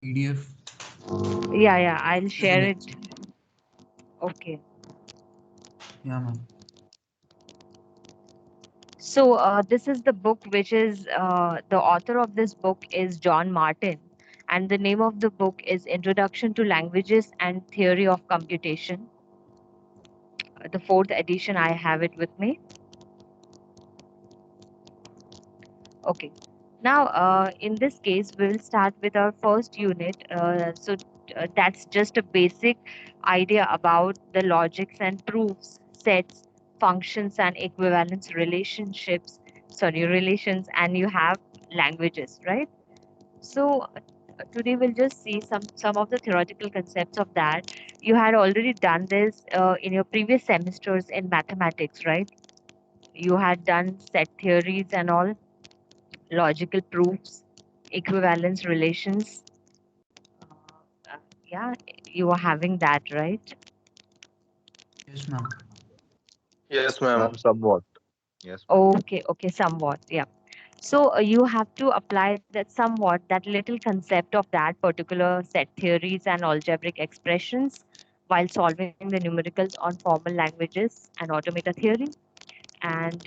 PDF. Yeah, I'll Very share it. less. Okay. Yeah, ma'am. So this is the book, which is the author of this book is John Martin, and the name of the book is Introduction to Languages and Theory of Computation. The fourth edition, I have it with me. Okay. Now, in this case, we will start with our first unit. That's just a basic idea about the logics and proofs, sets, functions, and equivalence relationships. Sorry, relations, and you have languages, right? So today we'll just see some of the theoretical concepts of that. You had already done this in your previous semesters in mathematics, right? You had done set theories and all, logical proofs, equivalence relations. Yeah, you are having that, right? Yes, ma'am. Yes, ma'am. Somewhat. Yes, ma'am. Okay, somewhat, yeah. So you have to apply that somewhat, that little concept of that particular set theories and algebraic expressions while solving the numericals on formal languages and automata theory. And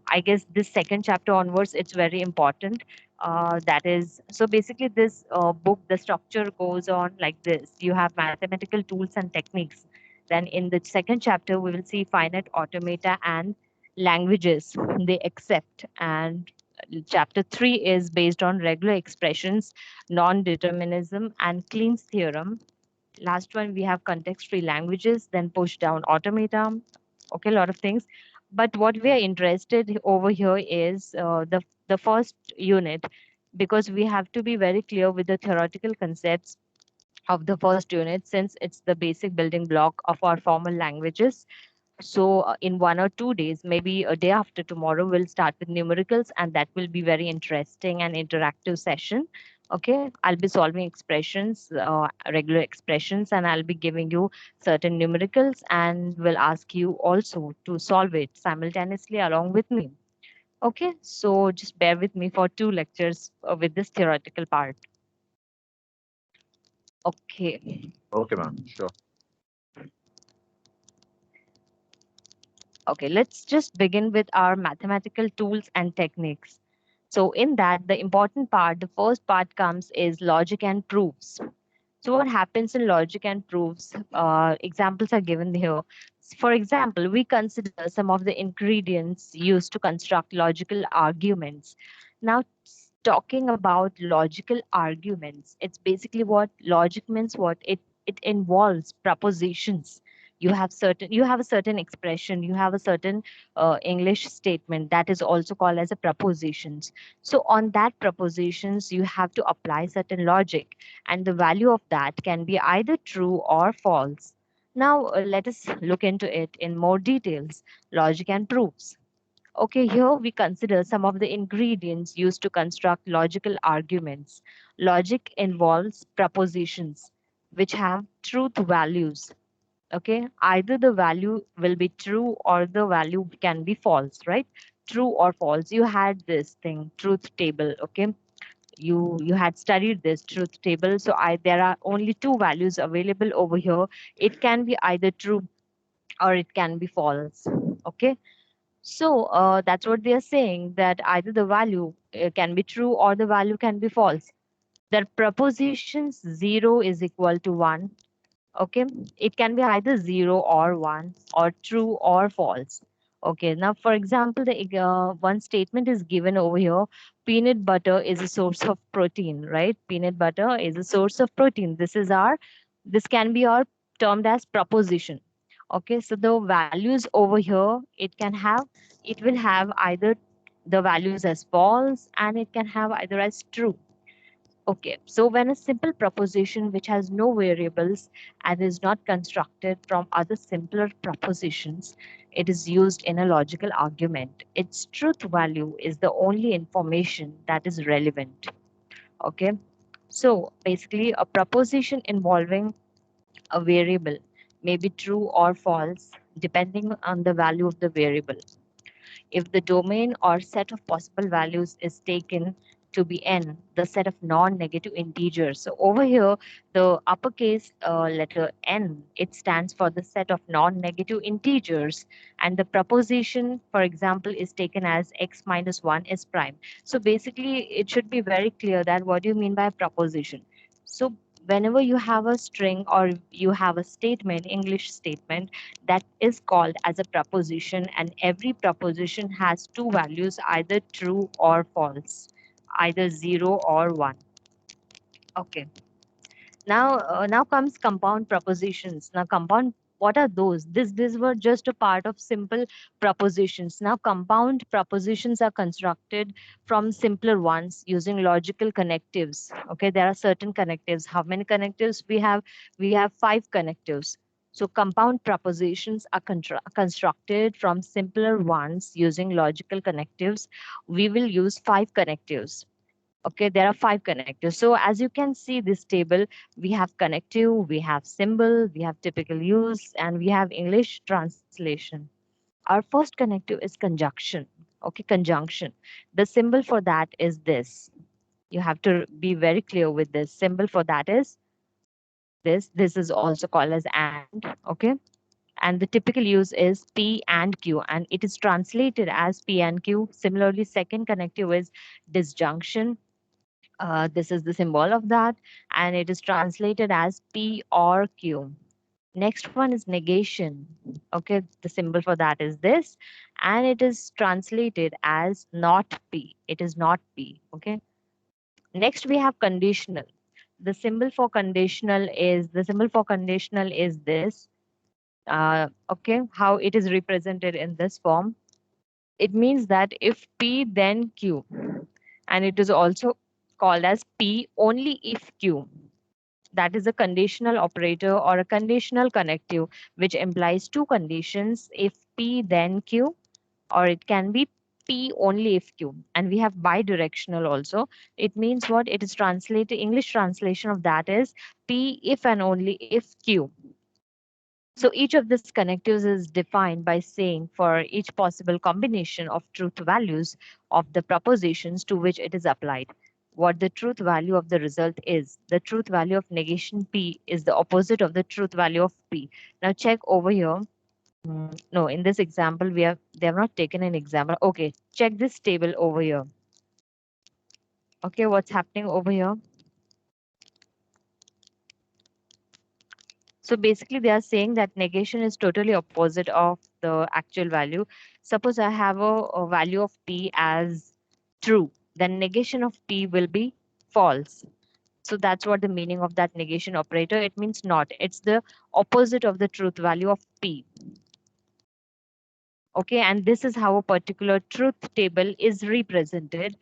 I guess this second chapter onwards, it's very important. That is, so basically this book, the structure goes on like this. You have mathematical tools and techniques. Then in the second chapter, we will see finite automata and languages they accept. And chapter 3 is based on regular expressions, non-determinism, and Kleen's theorem. Last one, we have context-free languages, then push down automata. Okay, a lot of things. But what we are interested over here is the first unit, because we have to be very clear with the theoretical concepts of the first unit, since it's the basic building block of our formal languages. So in 1 or 2 days, maybe a day after tomorrow, we'll start with numericals, and that will be very interesting and interactive session. Okay, I'll be solving expressions, regular expressions, and I'll be giving you certain numericals, and will ask you also to solve it simultaneously along with me. Okay, so just bear with me for 2 lectures with this theoretical part. Okay. Okay, ma'am. Sure. Okay, let's just begin with our mathematical tools and techniques. So in that, the important part, the first part comes is logic and proofs. So what happens in logic and proofs? Examples are given here. For example, we consider some of the ingredients used to construct logical arguments. Now, talking about logical arguments, it's basically what logic means. What it involves propositions. You have a certain expression. You have a certain English statement that is also called as a propositions. So on that propositions, you have to apply certain logic, and the value of that can be either true or false. Now, let us look into it in more details. Logic and proofs. Okay, here we consider some of the ingredients used to construct logical arguments. Logic involves propositions which have truth values. Okay, either the value will be true or the value can be false, right? True or false. You had this thing, truth table. Okay, you had studied this truth table, so I there are only two values available over here. It can be either true or it can be false. Okay, so that's what they are saying, that either the value can be true or the value can be false. The propositions 0 is equal to 1. Okay, it can be either 0 or 1, or true or false. Okay, now for example, the one statement is given over here: peanut butter is a source of protein, right? Peanut butter is a source of protein. This can be our termed as proposition. Okay, so the values over here, it will have either the values as false, and it can have either as true. Okay, so when a simple proposition which has no variables and is not constructed from other simpler propositions, it is used in a logical argument. Its truth value is the only information that is relevant. Okay, so basically, a proposition involving a variable may be true or false depending on the value of the variable. If the domain or set of possible values is taken to be n, the set of non-negative integers. So over here, the uppercase letter n, it stands for the set of non-negative integers, and the proposition, for example, is taken as x minus 1 is prime. So basically, it should be very clear that what do you mean by proposition. So whenever you have a string or you have a statement, English statement, that is called as a proposition, and every proposition has two values, either true or false, either 0 or 1. Okay. Now comes compound propositions. Now compound, what are those? These were just a part of simple propositions. Now compound propositions are constructed from simpler ones using logical connectives. Okay, there are certain connectives. How many connectives we have? We have 5 connectives. So compound propositions are constructed from simpler ones using logical connectives. We will use 5 connectives. Okay, there are 5 connectives. So as you can see this table, we have connective, we have symbol, we have typical use, and we have English translation. Our first connective is conjunction. Okay, conjunction. The symbol for that is this. You have to be very clear with this. Symbol for that is this. This is also called as and. Okay, and the typical use is P and Q, and it is translated as P and Q. Similarly, second connective is disjunction. This is the symbol of that, and it is translated as P or Q. Next one is negation. Okay, the symbol for that is this, and it is translated as not P. It is not P. Okay. Next we have conditional. The symbol for conditional is this. Okay, how it is represented in this form. It means that if P then Q, and it is also called as P only if Q. That is a conditional operator or a conditional connective, which implies two conditions, if P then Q, or it can be P only if Q. And we have bidirectional also. It means what? It is translated, English translation of that is P if and only if Q. So each of these connectives is defined by saying for each possible combination of truth values of the propositions to which it is applied, what the truth value of the result is. The truth value of negation P is the opposite of the truth value of P. Now check over here. No, in this example, they have not taken an example. Okay, check this table over here. Okay, what's happening over here? So basically they are saying that negation is totally opposite of the actual value. Suppose I have a value of P as true, then negation of P will be false. So that's what the meaning of that negation operator. It means not. It's the opposite of the truth value of P. Okay, and this is how a particular truth table is represented.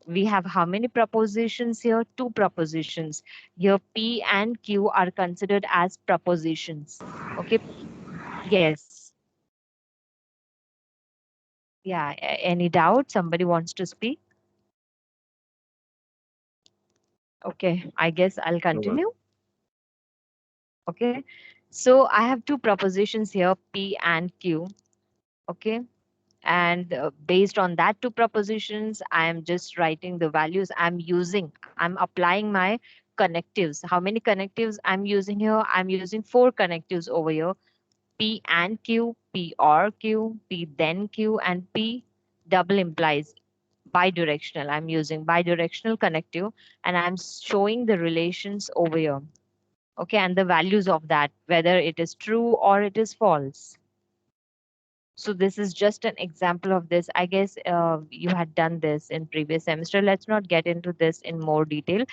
We have how many propositions here? 2 propositions. Here P and Q are considered as propositions. Okay. Yes. Yeah. Any doubt? Somebody wants to speak? Okay. I guess I'll continue. Okay. So I have 2 propositions here, P and Q. Okay. And based on that 2 propositions, I am just writing the values I'm using. I'm applying my connectives. How many connectives I'm using here? I'm using 4 connectives over here. P and Q, P or Q, P then Q, and P double implies bidirectional. I'm using bidirectional connective, and I'm showing the relations over here. Okay, and the values of that, whether it is true or it is false. So this is just an example of this. I guess you had done this in previous semester. Let's not get into this in more detail.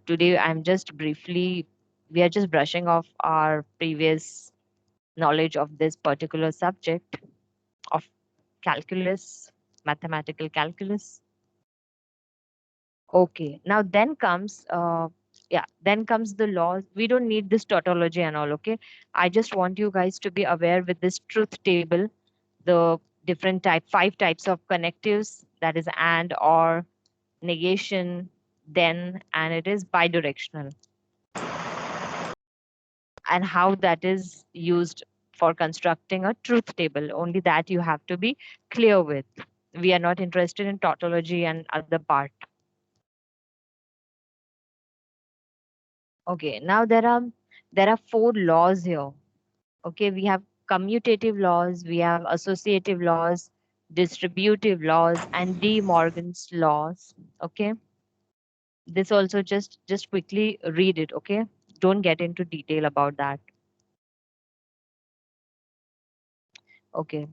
Today, we are just brushing off our previous knowledge of this particular subject of calculus, mathematical calculus. Okay, now then comes the law. We don't need this tautology and all. Okay, I just want you guys to be aware with this truth table, the different 5 types of connectives, that is and, or, negation, then, and it is bidirectional, and how that is used for constructing a truth table. Only that you have to be clear with. We are not interested in tautology and other part. Okay, now there are four laws here. Okay, we have commutative laws, we have associative laws, distributive laws, and De Morgan's laws. Okay, this also just quickly read it. Okay, don't get into detail about that. Okay,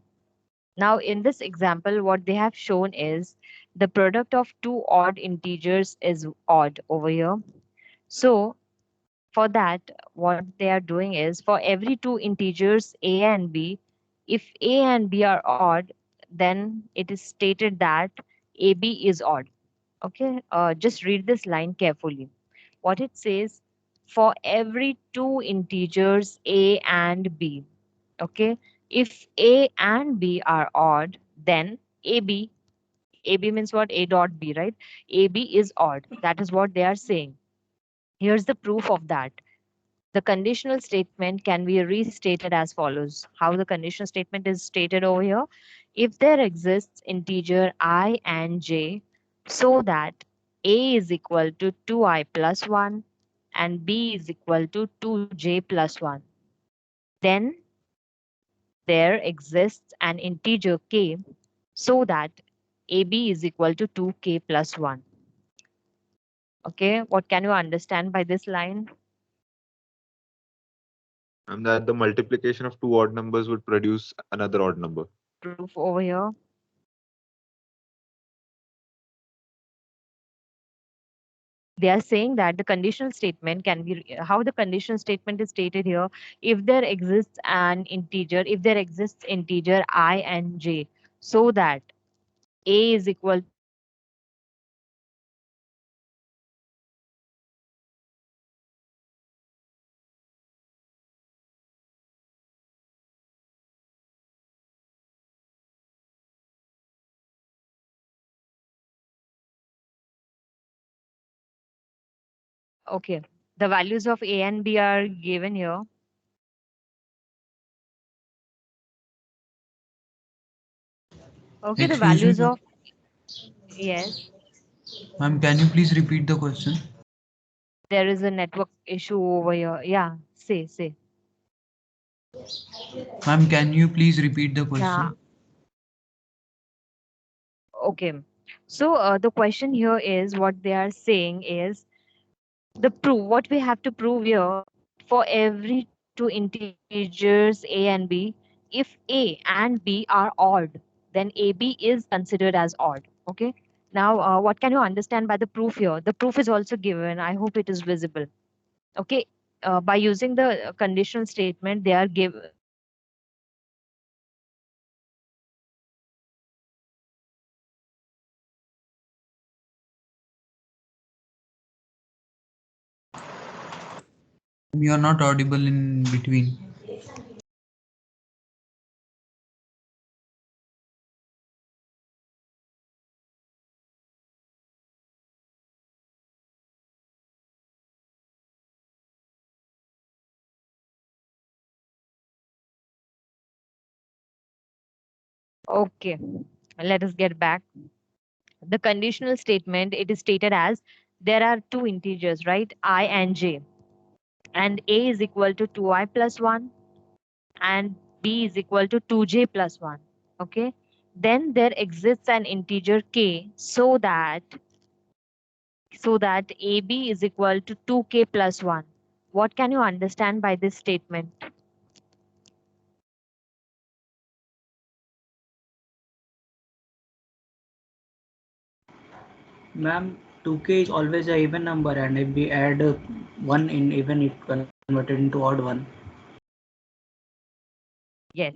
now in this example, what they have shown is the product of two odd integers is odd over here. So for that, what they are doing is for every two integers a and b, if a and b are odd, then it is stated that ab is odd. Okay, just read this line carefully. What it says, for every two integers a and b, okay, if a and b are odd, then ab means what? A dot b, right? Ab is odd. That is what they are saying. Here's the proof of that. The conditional statement can be restated as follows. How the conditional statement is stated over here? If there exists integer I and j so that a is equal to 2i plus 1 and b is equal to 2j plus 1, then there exists an integer k so that ab is equal to 2k plus 1. Okay, what can you understand by this line? And that the multiplication of two odd numbers would produce another odd number. Proof over here. They are saying that the conditional statement can be how the conditional statement is stated here. If there exists an integer, if there exists integer I and j so that a is equal to 2, okay, the values of a and b are given here. Okay, the Excuse values me, of, yes, ma'am. Can you please repeat the question? there is a network issue over here. Yeah, say. Ma'am, can you please repeat the Yeah, question? okay. So the question here is what they are saying is the proof, what we have to prove here, for every two integers a and b, if a and b are odd, then ab is considered as odd. Okay, now what can you understand by the proof here? The proof is also given. I hope it is visible. Okay, by using the conditional statement, they are give You are not audible in between. okay, let us get back. The conditional statement, it is stated as there are two integers, right? I and j, and a is equal to 2i plus 1 and b is equal to 2j plus 1. Okay, then there exists an integer k so that ab is equal to 2k plus 1. What can you understand by this statement? Ma'am, 2k is always a even number, and if we add 1 in even, it converted into odd one. Yes,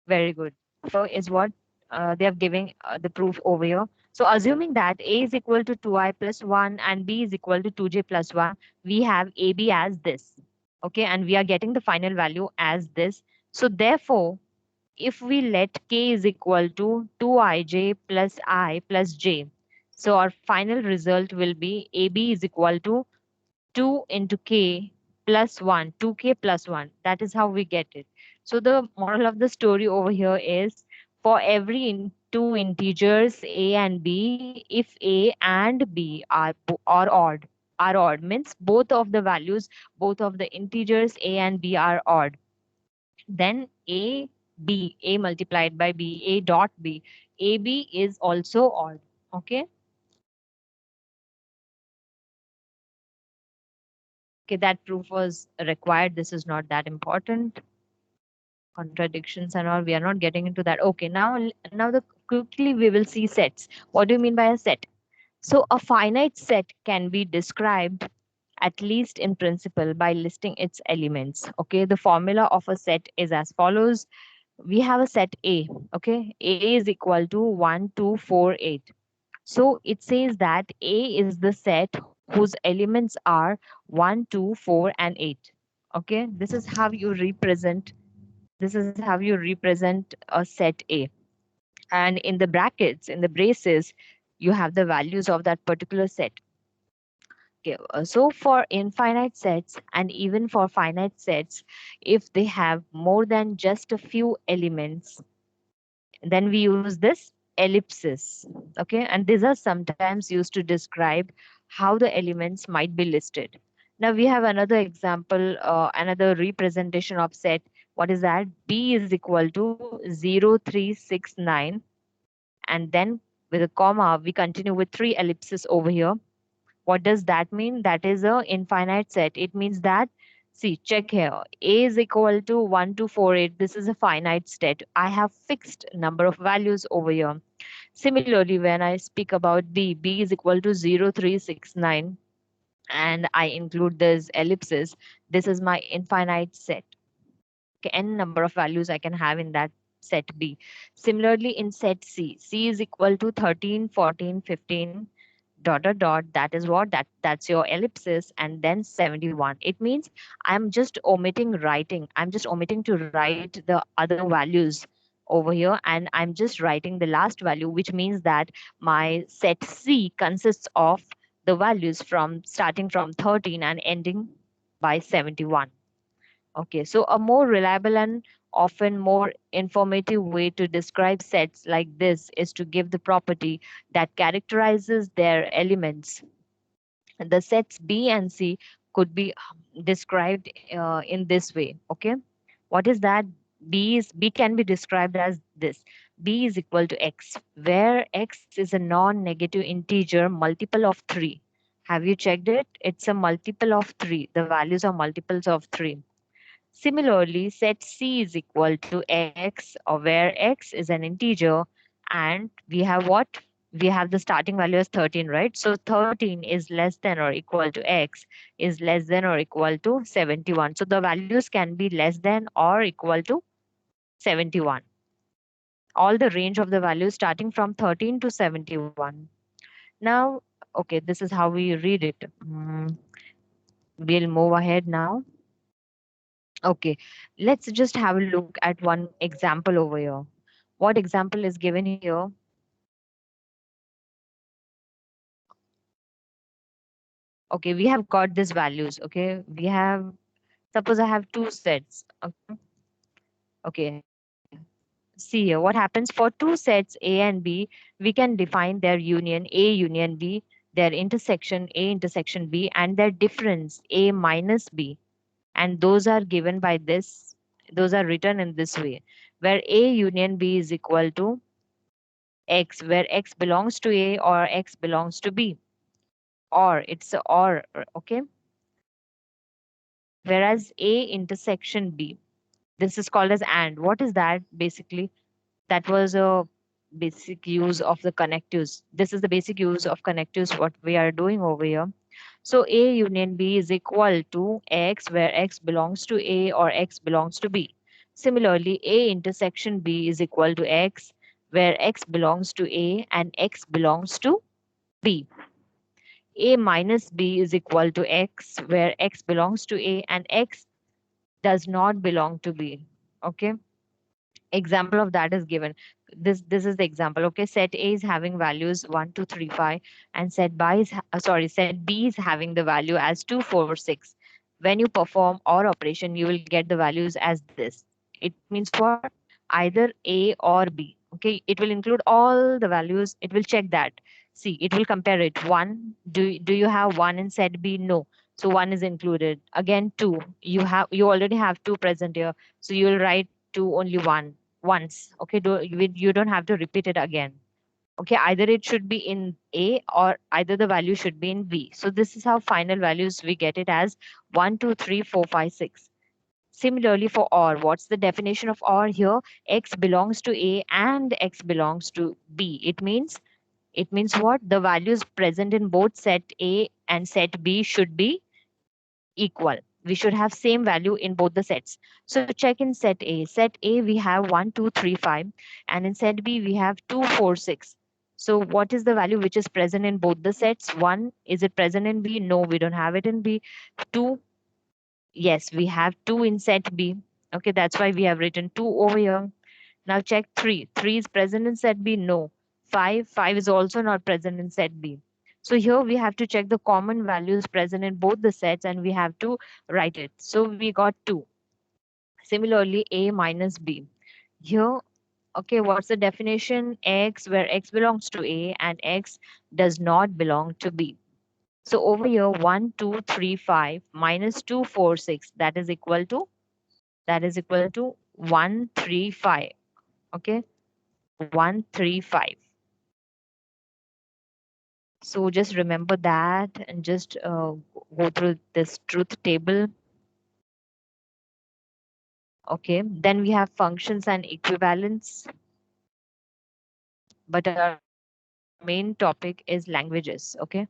very good. So is what they are giving the proof over here. So assuming that a is equal to 2i plus 1 and b is equal to 2j plus 1, we have ab as this. Okay, and we are getting the final value as this. So therefore, if we let k is equal to 2ij plus I plus j, so our final result will be ab is equal to 2 into k plus 1, 2k plus 1. That is how we get it. So the moral of the story over here is for every two integers a and b if a and b are odd means both of the values, both of the integers a and b are odd. Then a multiplied by b, a dot b, ab is also odd. Okay. Okay, that proof was required. This is not that important. Contradictions and all, we are not getting into that. Okay, now the quickly we will see sets. What do you mean by a set? So a finite set can be described at least in principle by listing its elements. Okay, the formula of a set is as follows. We have a set A. Okay, A is equal to 1, 2, 4, 8. So it says that A is the set whose elements are 1, 2, 4, and 8. Okay, this is how you represent a set A. And in the brackets, in the braces, you have the values of that particular set. Okay, so for infinite sets and even for finite sets, if they have more than just a few elements, then we use this ellipsis. Okay, and these are sometimes used to describe how the elements might be listed. Now we have another example, another representation of set. What is that? B is equal to 0, 3, 6, 9, and then with a comma we continue with three ellipses over here. What does that mean? That is a infinite set. It means that, see, check here. A is equal to 1, 2, 4, 8. This is a finite set. I have fixed number of values over here. Similarly, when I speak about B is equal to 0, 3, 6, 9, and I include this ellipsis. This is my infinite set. Okay, n number of values I can have in that set B. Similarly, in set C is equal to 13, 14, 15, dot dot dot, that is what that's your ellipsis, and then 71. It means I'm just omitting to write the other values over here, and I'm just writing the last value, which means that my set C consists of the values from starting from 13 and ending by 71. Okay, so a more reliable and often more informative way to describe sets like this is to give the property that characterizes their elements. The sets B and C could be described in this way. Okay, what is that? B can be described as this. B is equal to X, where X is a non-negative integer multiple of 3. Have you checked it? It's a multiple of 3. The values are multiples of 3. Similarly, set C is equal to X, or where X is an integer, and we have what? We have the starting value as 13, right? So 13 is less than or equal to X is less than or equal to 71. So the values can be less than or equal to 71. All the range of the values starting from 13 to 71. Now, okay, this is how we read it. We'll move ahead now. Okay, let's just have a look at one example over here. What example is given here? Okay, we have got these values. Okay, we have, suppose I have two sets. Okay, see here, what happens for two sets A and B, we can define their union, A union B, their intersection, A intersection B, and their difference, A minus B. And those are given by this, those are written in this way, where A union B is equal to X, where X belongs to A or X belongs to B. Or it's a or, okay? Whereas A intersection B, this is called as AND. What is that basically? That was a basic use of the connectives. This is the basic use of connectives, what we are doing over here. So A union B is equal to X, where X belongs to A or X belongs to B. Similarly, A intersection B is equal to X, where X belongs to A and X belongs to B. A minus B is equal to X, where X belongs to A and X does not belong to B. Okay. Example of that is given. This is the example. Okay, set A is having values 1, 2, 3, 5, and set set B is having the value as 2, 4, 6. When you perform OR operation, you will get the values as this. It means for either A or B. Okay, it will include all the values. It will check that. See, it will compare it. 1, do you have 1 in set B? No. So 1 is included. Again, 2, you already have 2 present here. So you will write 2 only once. Okay, you don't have to repeat it again. Okay, either it should be in A or either the value should be in B. So this is how final values we get it as 1, 2, 3, 4, 5, 6. Similarly for OR, what's the definition of OR here? X belongs to A and X belongs to B. It means what? The values present in both set A and set B should be equal. We should have same value in both the sets. So check in set A. Set A we have 1, 2, 3, 5, and in set B we have 2, 4, 6. So what is the value which is present in both the sets? 1, is it present in B? No, we don't have it in B. 2, yes, we have 2 in set B. Okay, that's why we have written 2 over here. Now check 3. 3 is present in set B? No. 5 is also not present in set B. So here we have to check the common values present in both the sets and we have to write it. So we got 2. Similarly, A minus B. Here, okay, what's the definition? X, where X belongs to A and X does not belong to B. So over here, 1, 2, 3, 5 minus 2, 4, 6, that is equal to 1, 3, 5. Okay, 1, 3, 5. So just remember that and just go through this truth table. Okay, then we have functions and equivalence. But our main topic is languages. Okay.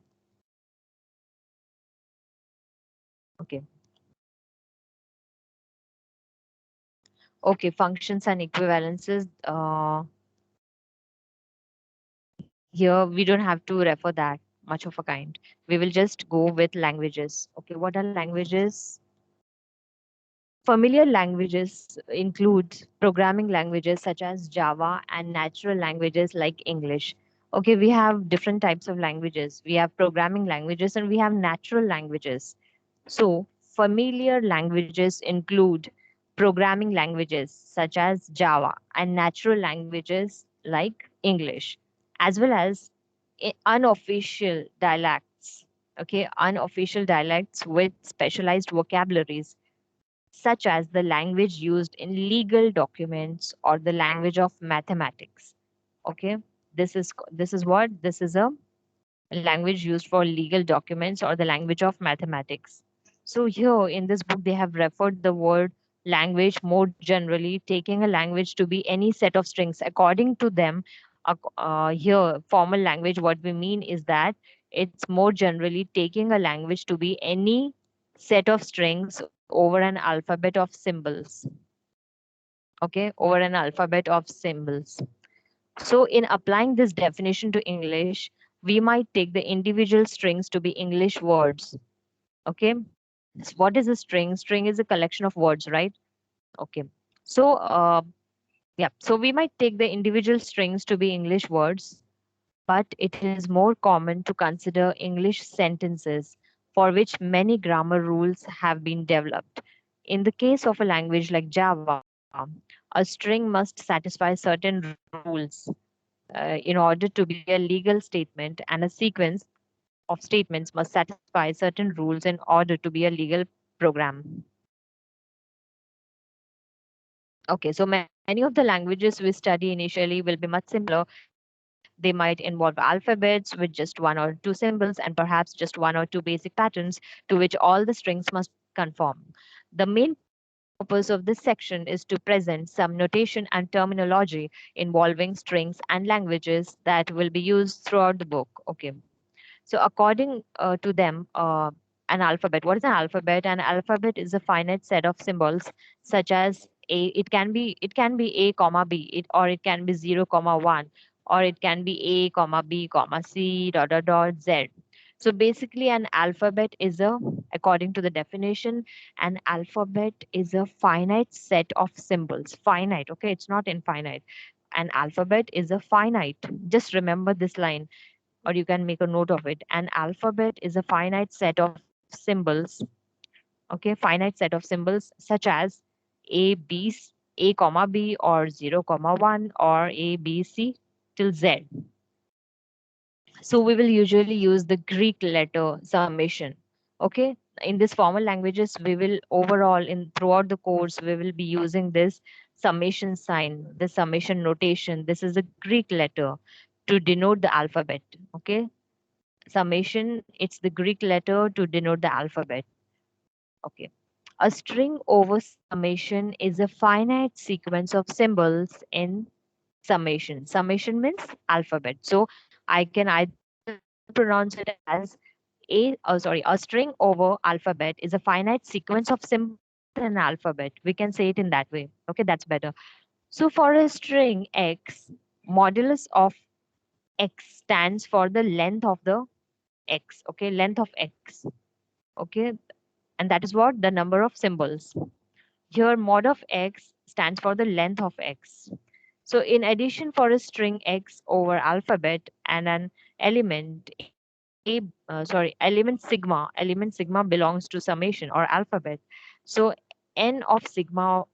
Okay. Okay, functions and equivalences. Here we don't have to refer that much of a kind. We will just go with languages. Okay, what are languages? Familiar languages include programming languages such as Java and natural languages like English. Okay, we have different types of languages. We have programming languages and we have natural languages. So, familiar languages include programming languages such as Java and natural languages like English, as well as unofficial dialects. Okay, unofficial dialects with specialized vocabularies such as the language used in legal documents or the language of mathematics. Okay, this is what? This is a language used for legal documents or the language of mathematics. So here in this book, they have referred the word language more generally, taking a language to be any set of strings. According to them, here formal language, what we mean is that it's more generally taking a language to be any set of strings over an alphabet of symbols. Okay, over an alphabet of symbols. So in applying this definition to English, we might take the individual strings to be English words. Okay. What is a string? String is a collection of words, right? Okay. So, yeah. So we might take the individual strings to be English words, but it is more common to consider English sentences for which many grammar rules have been developed. In the case of a language like Java, a string must satisfy certain rules in order to be a legal statement, and a sequence of statements must satisfy certain rules in order to be a legal program. Okay, so many of the languages we study initially will be much simpler. They might involve alphabets with just one or two symbols and perhaps just one or two basic patterns to which all the strings must conform. The main purpose of this section is to present some notation and terminology involving strings and languages that will be used throughout the book. Okay. So according to them, an alphabet. What is an alphabet? An alphabet is a finite set of symbols, such as a. It can be a comma b. Or it can be 0, 1, or it can be a comma b comma c dot dot dot z. So basically, an alphabet is a, according to the definition, an alphabet is a finite set of symbols. Finite. Okay, it's not infinite. An alphabet is a finite. Just remember this line, or you can make a note of it. An alphabet is a finite set of symbols. Okay, finite set of symbols such as A, B, A comma B or 0 comma 1 or A, B, C till Z. So we will usually use the Greek letter summation. Okay. In this formal languages, we will overall in throughout the course, we will be using this summation sign, the summation notation. This is a Greek letter to denote the alphabet. Okay. Summation, it's the Greek letter to denote the alphabet. Okay. A string over summation is a finite sequence of symbols in summation. Summation means alphabet. So I can either pronounce it as a string over alphabet is a finite sequence of symbols in an alphabet. We can say it in that way. Okay, that's better. So for a string x, modulus of x stands for the length of the x. Okay, length of x. Okay, and that is what the number of symbols. Here, mod of x stands for the length of x. So in addition, for a string x over alphabet and an element element sigma belongs to summation or alphabet. So n sigma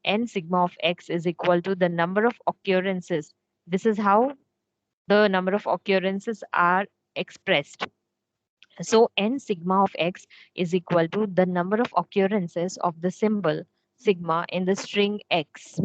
of x is equal to the number of occurrences. This is how the number of occurrences are expressed. So n sigma of x is equal to the number of occurrences of the symbol sigma in the string x.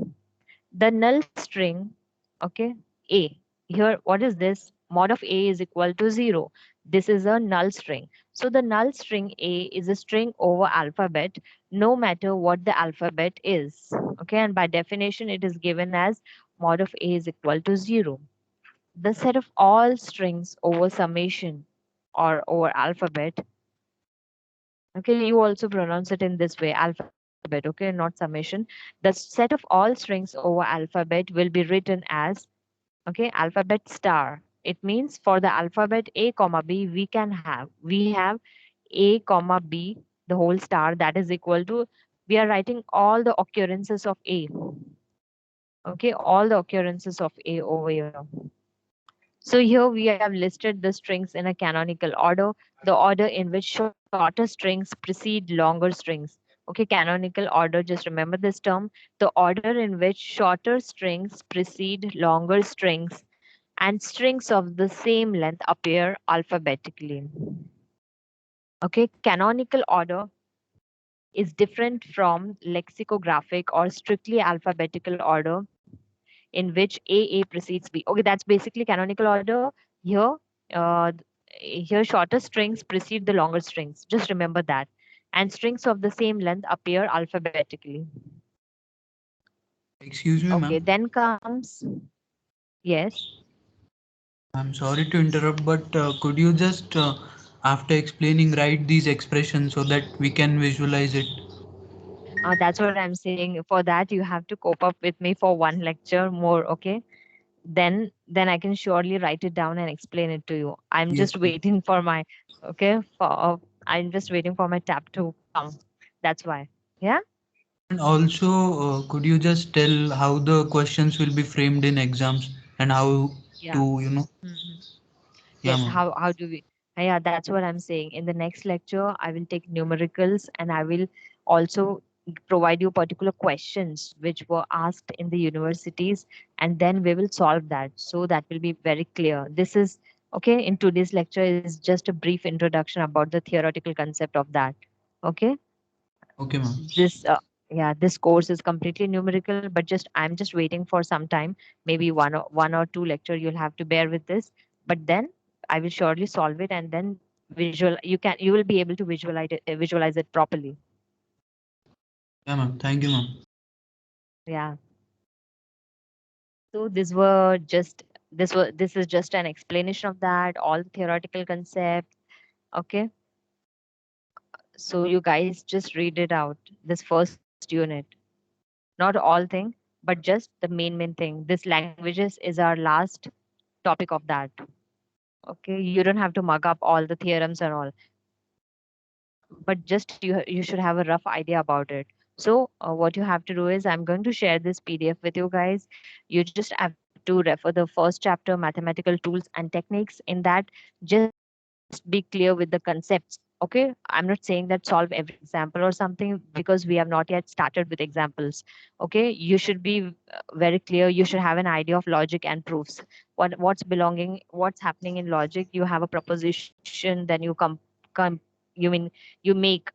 The null string, okay, a. Here, what is this? Mod of a is equal to 0. This is a null string. So the null string a is a string over alphabet, no matter what the alphabet is. Okay, and by definition, it is given as mod of a is equal to 0. The set of all strings over summation or over alphabet. Okay, you also pronounce it in this way, alphabet, okay, not summation. The set of all strings over alphabet will be written as, okay, alphabet star. It means for the alphabet A comma B, we have A comma B, the whole star, that is equal to, we are writing all the occurrences of A. Okay, all the occurrences of A over here. So here we have listed the strings in a canonical order, the order in which shorter strings precede longer strings. Okay, canonical order, just remember this term, the order in which shorter strings precede longer strings and strings of the same length appear alphabetically. Okay, canonical order is different from lexicographic or strictly alphabetical order in which A precedes B. Okay, that's basically canonical order. Here, uh, here shorter strings precede the longer strings. Just remember that. And strings of the same length appear alphabetically. Excuse me, Okay, ma'am. then comes, yes. I'm sorry to interrupt, but could you just, after explaining, write these expressions so that we can visualize it? That's what I'm saying. For that, you have to cope up with me for one lecture more, okay? Then I can surely write it down and explain it to you. I'm Yes, just ma'am. waiting for my, okay, I'm just waiting for my tab to come. That's why. Yeah? And also, could you just tell how the questions will be framed in exams and how Yeah. to, Mhm. yeah, Yes, ma'am. how do we? Yeah, that's what I'm saying. In the next lecture, I will take numericals and I will also provide you particular questions which were asked in the universities, and then we will solve that. So that will be very clear. This is okay. In today's lecture is just a brief introduction about the theoretical concept of that. Okay. Okay, ma'am. This yeah, this course is completely numerical, but just I'm just waiting for some time, maybe one or two lecture. You'll have to bear with this, but then I will surely solve it, and then you will be able to visualize it properly. Yeah, ma'am. Thank you, ma'am. Yeah, so this is just an explanation of that, all the theoretical concept. Okay, so you guys just read it out, this first unit, not all thing, but just the main thing. This languages is our last topic of that. Okay, you don't have to mug up all the theorems and all, but just you should have a rough idea about it. So what you have to do is I'm going to share this PDF with you guys. You just have to refer the first chapter, mathematical tools and techniques. In that, just be clear with the concepts. Okay, I'm not saying that solve every example or something, because we have not yet started with examples. Okay, you should be very clear. You should have an idea of logic and proofs. What's happening in logic? You have a proposition, then you com you mean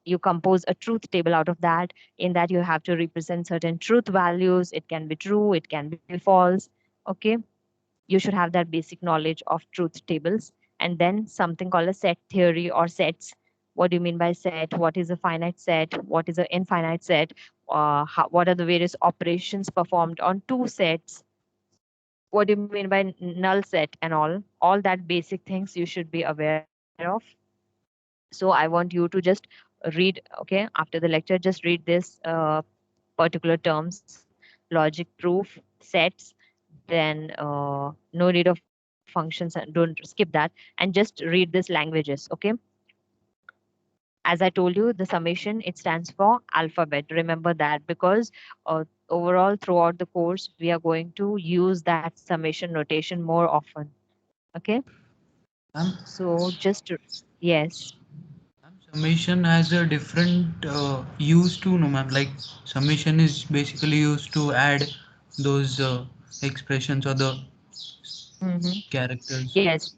you compose a truth table out of that. In that you have to represent certain truth values. It can be true, it can be false. Okay, you should have that basic knowledge of truth tables. And then something called a set theory or sets. What do you mean by set? What is a finite set? What is an infinite set? What are the various operations performed on two sets? What do you mean by null set and all that basic things you should be aware of. So I want you to just read, okay, after the lecture, just read this particular terms: logic, proof, sets. Then no need of functions, and don't skip that, and just read this languages. Okay, as I told you, the summation, it stands for alphabet. Remember that, because overall throughout the course we are going to use that summation notation more often. Okay, Ma'am, so just yes. summation has a different use too, no ma'am. Like summation is basically used to add those expressions or the Hmm. characters. Yes.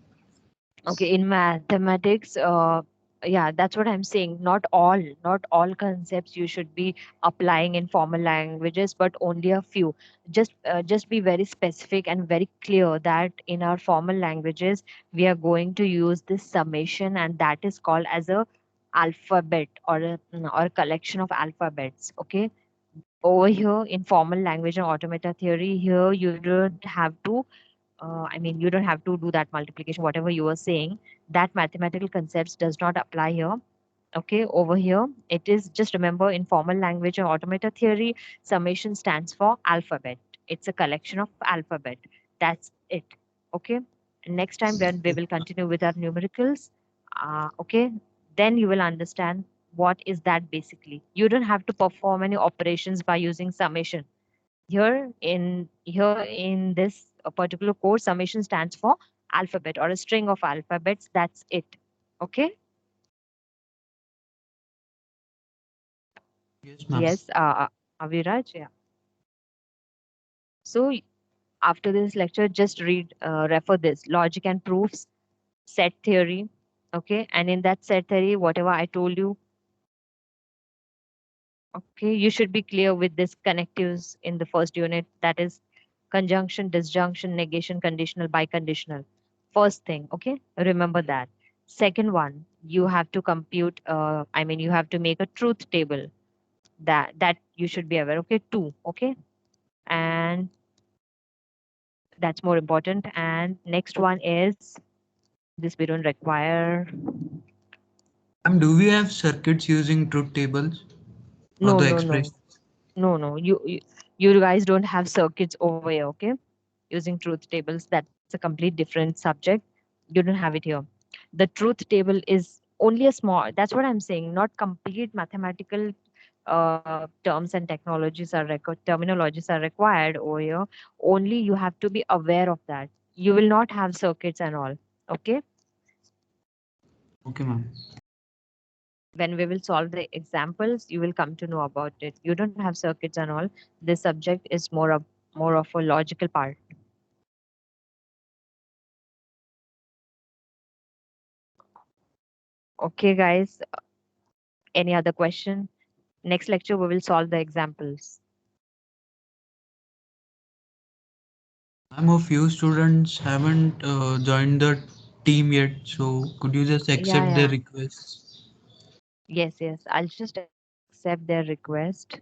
Okay, in mathematics, yeah, that's what I'm saying. Not all concepts you should be applying in formal languages, but only a few. Just be very specific and very clear that in our formal languages we are going to use this summation, and that is called as a alphabet, or a collection of alphabets. Okay, over here in formal language and automata theory, here you don't have to you don't have to do that multiplication, whatever you were saying. That mathematical concepts does not apply here. Okay, over here, it is just remember in formal language and automata theory, summation stands for alphabet. It's a collection of alphabet. That's it. Okay. Next time when we will continue with our numericals, okay, then you will understand what is that basically. You don't have to perform any operations by using summation. Here in this particular course, summation stands for alphabet or a string of alphabets. That's it. Okay. Yes, ma'am. Yes, Aviraj. Yeah. So after this lecture, just refer this logic and proofs, set theory. Okay, and in that set theory, whatever I told you, okay, you should be clear with this connectives in the first unit. That is conjunction, disjunction, negation, conditional, biconditional. First thing, okay, remember that. Second one, you have to compute. You have to make a truth table. That you should be aware. Okay, two. Okay, and that's more important. And next one is this we don't require. Ma'am, do we have circuits using truth tables or No, the no, no, expressions? no. You guys don't have circuits over here. Okay, using truth tables. That's a complete different subject. You don't have it here. The truth table is only a small, that's what I'm saying, not complete mathematical terms and technologies are terminologies are required over here. Only you have to be aware of that. You will not have circuits and all. Okay. Okay, ma'am. When we will solve the examples, you will come to know about it. You don't have circuits and all. This subject is more of a logical part. Okay, guys. Any other question? Next lecture, we will solve the examples. Ma'am, a few students haven't joined the team yet, so could you just Yeah, accept their yeah. requests? Yes, yes. I'll just accept their request.